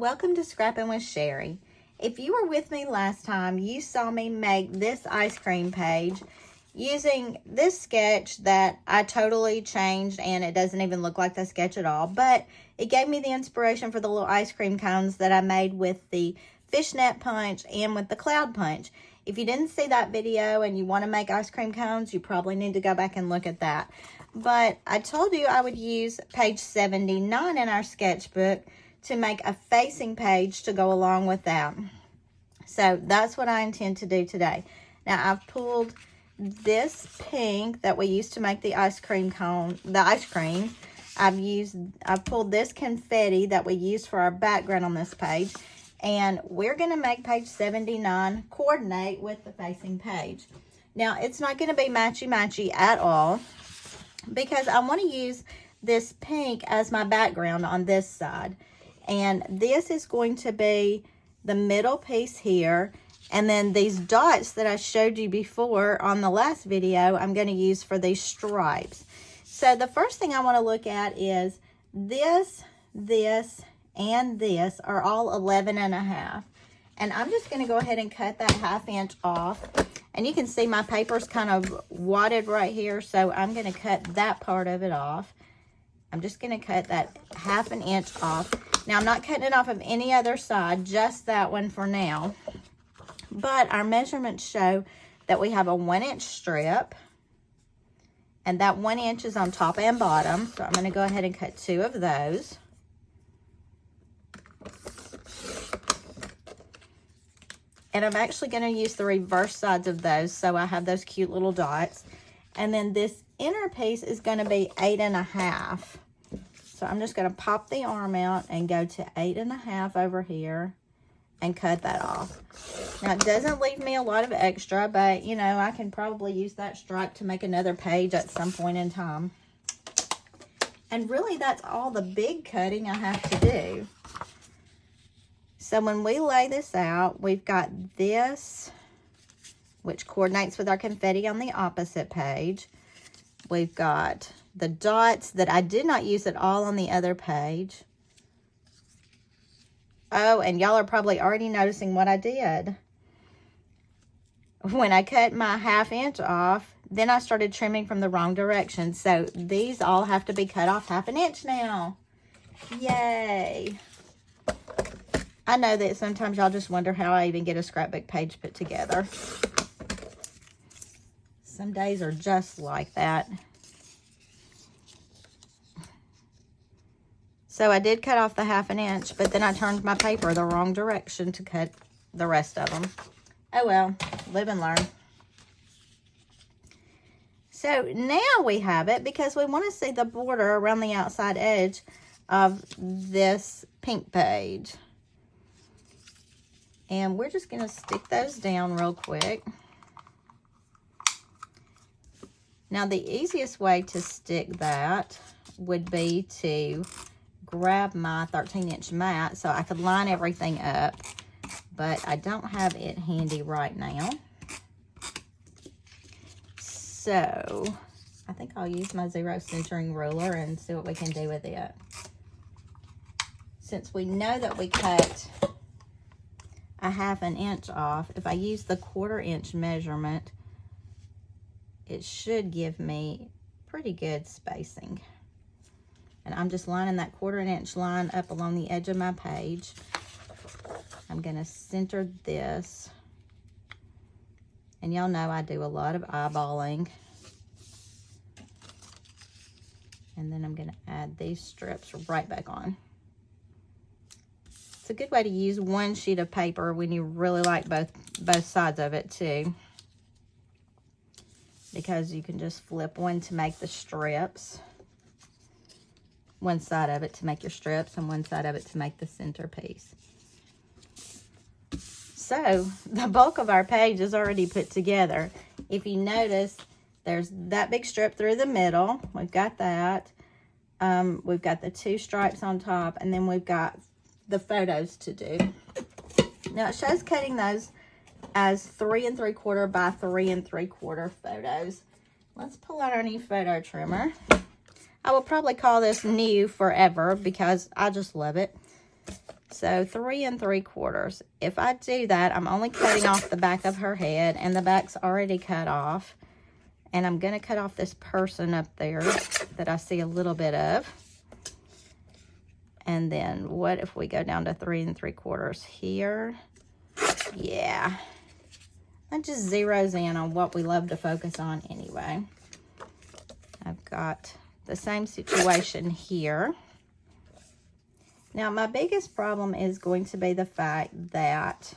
Welcome to Scrappin with Sheri. If you were with me last time, you saw me make this ice cream page using this sketch that I totally changed, and it doesn't even look like the sketch at all, but it gave me the inspiration for the little ice cream cones that I made with the fishnet punch and with the cloud punch. If you didn't see that video and you want to make ice cream cones, you probably need to go back and look at that. But I told you I would use page 79 in our sketchbook to make a facing page to go along with that. So that's what I intend to do today. Now I've pulled this pink that we used to make the ice cream cone, the ice cream. I've pulled this confetti that we used for our background on this page, and we're going to make page 79 coordinate with the facing page. Now it's not going to be matchy-matchy at all because I want to use this pink as my background on this side. And this is going to be the middle piece here. And then these dots that I showed you before on the last video, I'm going to use for these stripes. So the first thing I want to look at is this, and this are all 11.5. And I'm just going to go ahead and cut that 1/2 inch off. And you can see my paper's kind of wadded right here, so I'm going to cut that part of it off. I'm just going to cut that 1/2 inch off. Now, I'm not cutting it off of any other side, just that one for now. But our measurements show that we have a 1-inch strip, and that 1 inch is on top and bottom. So I'm going to go ahead and cut 2 of those. And I'm actually going to use the reverse sides of those, so I have those cute little dots. And then this inner piece is going to be 8.5. So I'm just going to pop the arm out and go to 8.5 over here and cut that off. Now, it doesn't leave me a lot of extra, but, you know, I can probably use that stripe to make another page at some point in time. And really, that's all the big cutting I have to do. So when we lay this out, we've got this, which coordinates with our confetti on the opposite page. We've got the dots that I did not use at all on the other page. Oh, and y'all are probably already noticing what I did. When I cut my 1/2 inch off, then I started trimming from the wrong direction. So these all have to be cut off 1/2 inch now. Yay. I know that sometimes y'all just wonder how I even get a scrapbook page put together. Some days are just like that. So I did cut off the 1/2 inch, but then I turned my paper the wrong direction to cut the rest of them. Oh well, live and learn. So now we have it because we want to see the border around the outside edge of this pink page. And we're just going to stick those down real quick. Now the easiest way to stick that would be to grab my 13-inch mat so I could line everything up, but I don't have it handy right now. So I think I'll use my 0 centering ruler and see what we can do with it. Since we know that we cut a 1/2 inch off, if I use the 1/4 inch measurement, it should give me pretty good spacing. And I'm just lining that 1/4 inch line up along the edge of my page. I'm going to center this. And y'all know I do a lot of eyeballing. And then I'm going to add these strips right back on. It's a good way to use one sheet of paper when you really like both sides of it too, because you can just flip one to make the strips, one side of it to make your strips, and one side of it to make the center piece. So the bulk of our page is already put together. If you notice, there's that big strip through the middle. We've got that. We've got the 2 stripes on top, and then we've got the photos to do. Now it shows cutting those as 3 3/4 by 3 3/4 photos. Let's pull out our new photo trimmer. I will probably call this new forever because I just love it. So 3 3/4. If I do that, I'm only cutting off the back of her head, and the back's already cut off. And I'm going to cut off this person up there that I see a little bit of. And then what if we go down to 3 3/4 here? Yeah. That just zeroes in on what we love to focus on anyway. I've got the same situation here. Now, my biggest problem is going to be the fact that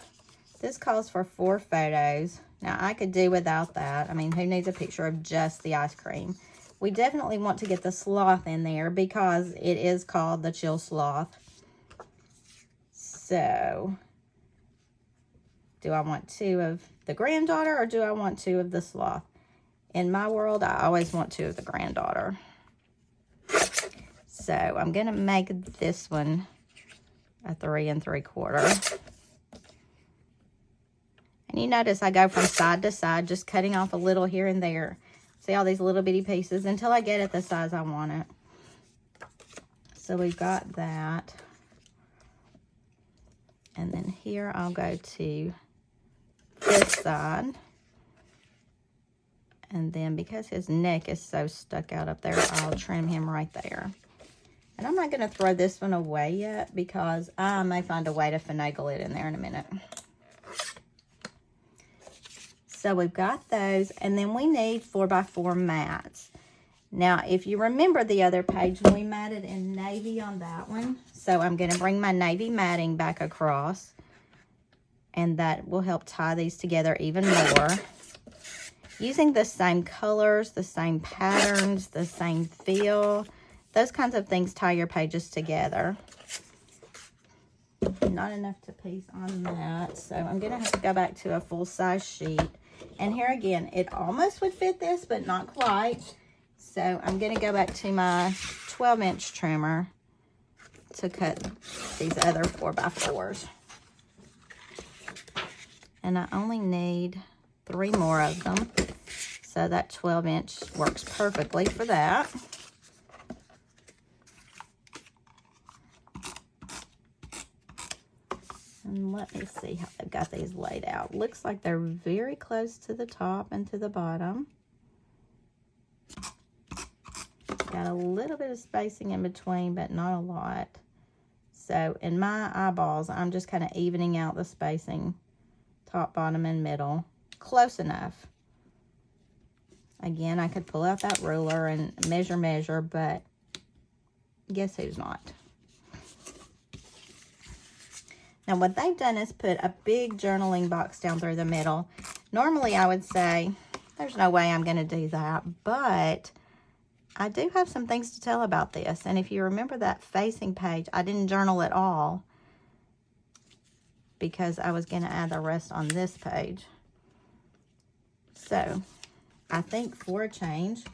this calls for 4 photos. Now, I could do without that. I mean, who needs a picture of just the ice cream? We definitely want to get the sloth in there because it is called the chill sloth. So, do I want 2 of the granddaughter or do I want 2 of the sloth? In my world, I always want 2 of the granddaughter. So, I'm going to make this one a 3 3/4. And you notice I go from side to side, just cutting off a little here and there. See all these little bitty pieces until I get it the size I want it. So we've got that. And then here I'll go to this side. And then because his neck is so stuck out up there, I'll trim him right there. And I'm not going to throw this one away yet because I may find a way to finagle it in there in a minute. So we've got those, and then we need 4x4 mats. Now, if you remember the other page, we matted in navy on that one. So I'm going to bring my navy matting back across, and that will help tie these together even more. Using the same colors, the same patterns, the same feel, those kinds of things tie your pages together. Not enough to piece on that, so I'm going to have to go back to a full-size sheet. And here again, it almost would fit this, but not quite. So I'm going to go back to my 12-inch trimmer to cut these other 4x4s. And I only need 3 more of them. So that 12-inch works perfectly for that. And let me see how they've got these laid out. Looks like they're very close to the top and to the bottom. Got a little bit of spacing in between, but not a lot. So in my eyeballs, I'm just kind of evening out the spacing. Top, bottom, and middle. Close enough. Again, I could pull out that ruler and measure, but guess who's not? Now, what they've done is put a big journaling box down through the middle. Normally, I would say, there's no way I'm going to do that, but I do have some things to tell about this. And if you remember that facing page, I didn't journal at all because I was going to add the rest on this page. So, I think for a change,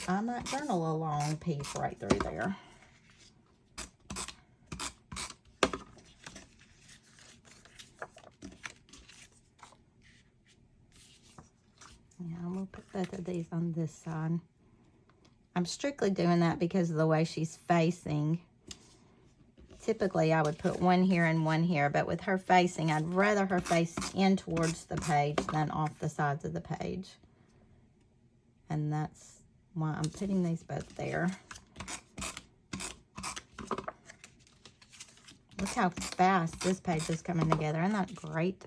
I might journal a long piece right through there. Yeah, we'll put both of these on this side. I'm strictly doing that because of the way she's facing. Typically, I would put one here and one here, but with her facing, I'd rather her face in towards the page than off the sides of the page. And that's why I'm putting these both there. Look how fast this page is coming together. Isn't that great?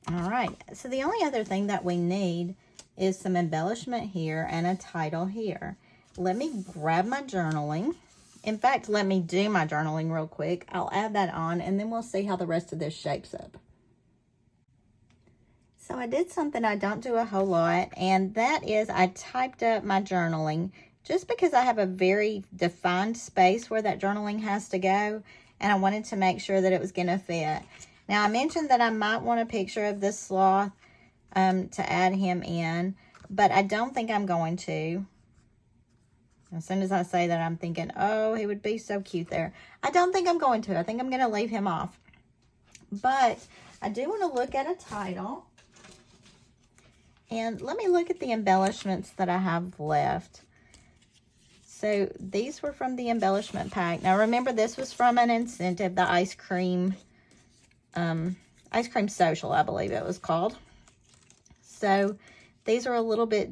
All right, so the only other thing that we need is some embellishment here and a title here. Let me grab my journaling. In fact, let me do my journaling real quick. I'll add that on, and then we'll see how the rest of this shapes up. So I did something I don't do a whole lot, and that is I typed up my journaling just because I have a very defined space where that journaling has to go, and I wanted to make sure that it was going to fit. Now, I mentioned that I might want a picture of this sloth to add him in, but I don't think I'm going to. As soon as I say that, I'm thinking, oh, he would be so cute there. I don't think I'm going to. I think I'm going to leave him off. But I do want to look at a title. And let me look at the embellishments that I have left. So these were from the embellishment pack. Now remember, this was from an incentive, the ice cream social, I believe it was called. So these are a little bit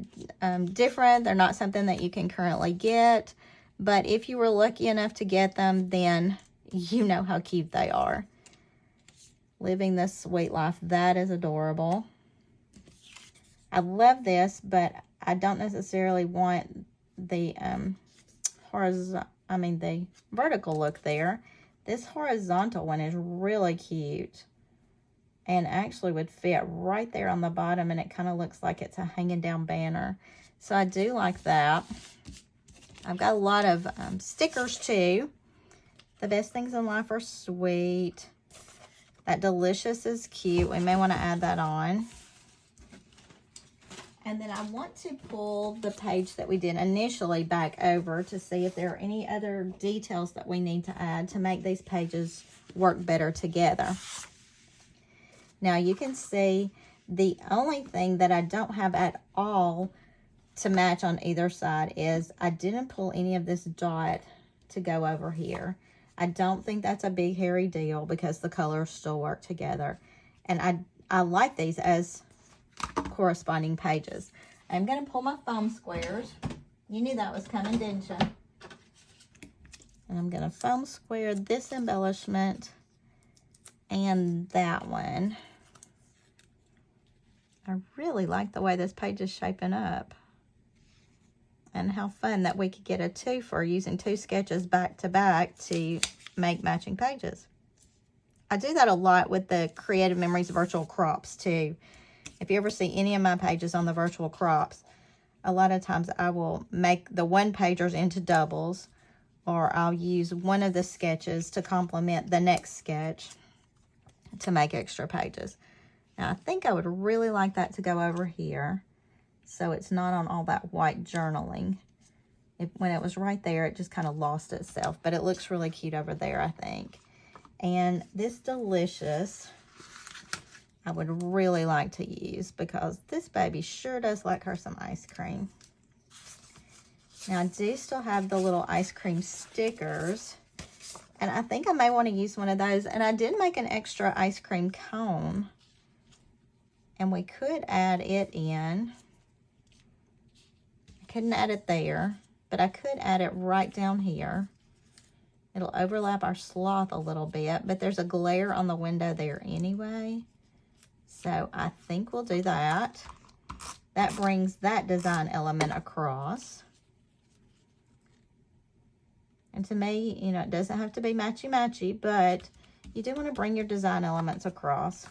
different. They're not something that you can currently get, but if you were lucky enough to get them, then you know how cute they are. Living this sweet life. That is adorable. I love this, but I don't necessarily want the the vertical look there. This horizontal one is really cute and actually would fit right there on the bottom, and it kind of looks like it's a hanging down banner. So I do like that. I've got a lot of stickers too. The best things in life are sweet. That delicious is cute. We may want to add that on. And then I want to pull the page that we did initially back over to see if there are any other details that we need to add to make these pages work better together. Now you can see the only thing that I don't have at all to match on either side is I didn't pull any of this dot to go over here. I don't think that's a big hairy deal because the colors still work together. And I like these as corresponding pages. I'm going to pull my foam squares. You knew that was coming, didn't you? And I'm going to foam square this embellishment and that one. I really like the way this page is shaping up. And how fun that we could get a twofer using two sketches back to back to make matching pages. I do that a lot with the Creative Memories virtual crops too. If you ever see any of my pages on the virtual crops, a lot of times I will make the one-pagers into doubles, or I'll use one of the sketches to complement the next sketch to make extra pages. Now, I think I would really like that to go over here, so it's not on all that white journaling. When it was right there, it just kind of lost itself, but it looks really cute over there, I think. And this delicious, I would really like to use because this baby sure does like her some ice cream. Now, I do still have the little ice cream stickers, and I think I may want to use one of those. And I did make an extra ice cream cone, and we could add it in. I couldn't add it there, but I could add it right down here. It'll overlap our sloth a little bit, but there's a glare on the window there anyway. So I think we'll do that. That brings that design element across. And to me, you know, it doesn't have to be matchy-matchy, but you do want to bring your design elements across.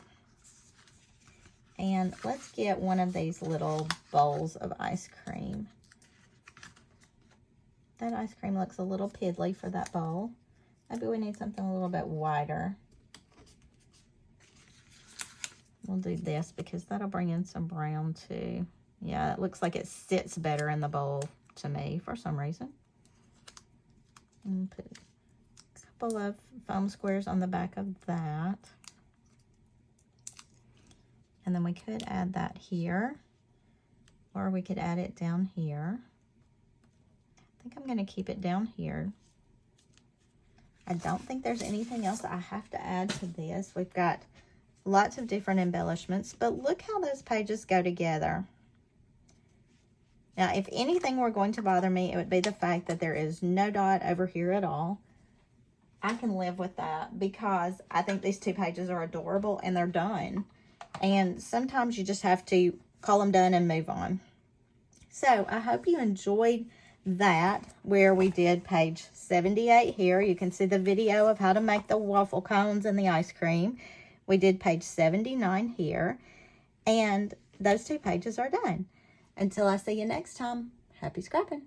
And let's get one of these little bowls of ice cream. That ice cream looks a little piddly for that bowl. Maybe we need something a little bit wider. We'll do this because that'll bring in some brown too. Yeah, it looks like it sits better in the bowl to me for some reason. And put a couple of foam squares on the back of that. And then we could add that here, or we could add it down here. I think I'm going to keep it down here. I don't think there's anything else I have to add to this. We've got lots of different embellishments, but look how those pages go together. Now, if anything were going to bother me, it would be the fact that there is no dot over here at all. I can live with that because I think these two pages are adorable and they're done. And sometimes you just have to call them done and move on. So I hope you enjoyed that, where we did page 78 here. You can see the video of how to make the waffle cones and the ice cream. We did page 79 here, and those two pages are done. Until I see you next time, happy scrapping.